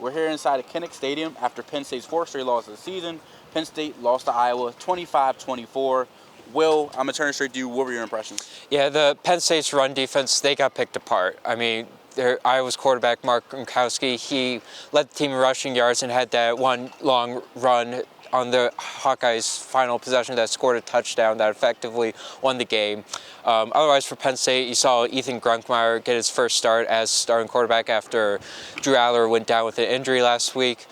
We're here inside of Kinnick Stadium after Penn State's fourth straight loss of the season. Penn State lost to Iowa 25-24. Will, I'm going to turn it straight to you. What were your impressions? Yeah, the Penn State's run defense, they got picked apart. I mean, Iowa's quarterback, Mark Gronkowski, he led the team in rushing yards and had that one long run on the Hawkeyes' final possession that scored a touchdown that effectively won the game. Otherwise, for Penn State, you saw Ethan Grunkmeyer get his first start as starting quarterback after Drew Aller went down with an injury last week.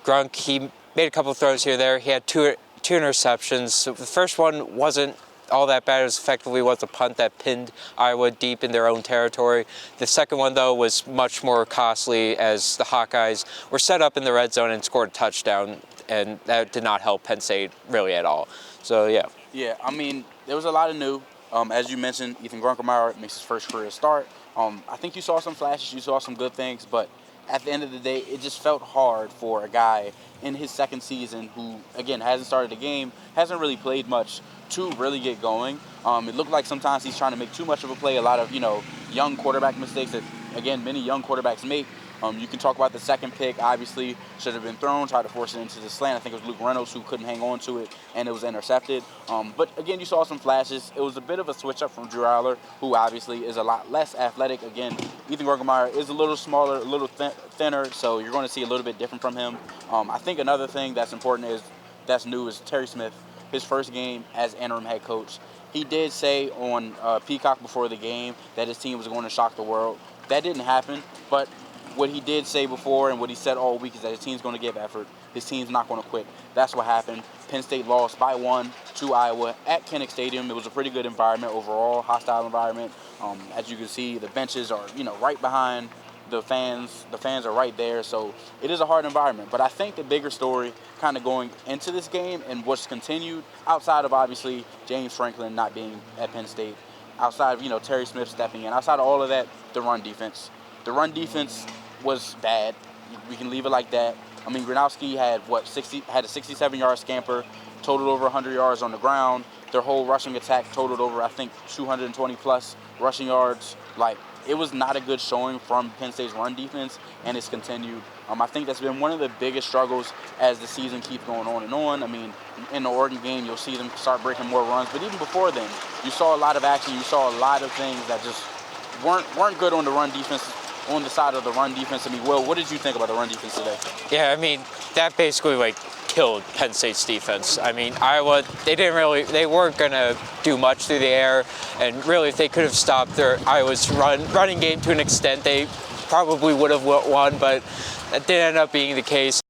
Grunk, he made a couple of throws here and there. He had two interceptions. The first one wasn't all that bad. It was effectively a punt that pinned Iowa deep in their own territory. The second one, though, was much more costly as the Hawkeyes were set up in the red zone and scored a touchdown, and that did not help Penn State really at all. So, yeah. Yeah, I mean, there was a lot of new. As you mentioned, Ethan Grunkmeyer makes his first career start. I think you saw some flashes, you saw some good things, but at the end of the day, it just felt hard for a guy in his second season who, again, hasn't started a game, hasn't really played much, to really get going. It looked like sometimes he's trying to make too much of a play, a lot of, young quarterback mistakes that, again, many young quarterbacks make. You can talk about the second pick, obviously, should have been thrown, tried to force it into the slant. I think it was Luke Reynolds who couldn't hang on to it, and it was intercepted. But, again, you saw some flashes. It was a bit of a switch-up from Drew Aller, who obviously is a lot less athletic. Again, Ethan Grunkmeyer is a little smaller, a little thinner, so you're going to see a little bit different from him. I think another thing that's important that's new is Terry Smith, his first game as interim head coach. He did say on Peacock before the game that his team was going to shock the world. That didn't happen, but what he did say before and what he said all week is that his team's going to give effort. His team's not going to quit. That's what happened. Penn State lost by 1 to Iowa at Kinnick Stadium. It was a pretty good environment overall, hostile environment. As you can see, the benches are, right behind the fans. The fans are right there, so it is a hard environment. But I think the bigger story kind of going into this game and what's continued, outside of obviously James Franklin not being at Penn State, outside of, Terry Smith stepping in, outside of all of that, the run defense. The run defense was bad. We can leave it like that. I mean, Gronowski had a 67-yard scamper, totaled over 100 yards on the ground. Their whole rushing attack totaled over, I think, 220-plus rushing yards. It was not a good showing from Penn State's run defense, and it's continued. I think that's been one of the biggest struggles as the season keeps going on and on. I mean, in the Oregon game, you'll see them start breaking more runs, but even before then, you saw a lot of action. You saw a lot of things that just weren't good on the run defense. On the side of the run defense. I mean, Will, what did you think about the run defense today? Yeah, I mean, that basically killed Penn State's defense. I mean, Iowa, they weren't going to do much through the air, and really if they could have stopped Iowa's running game to an extent, they probably would have won, but that didn't end up being the case.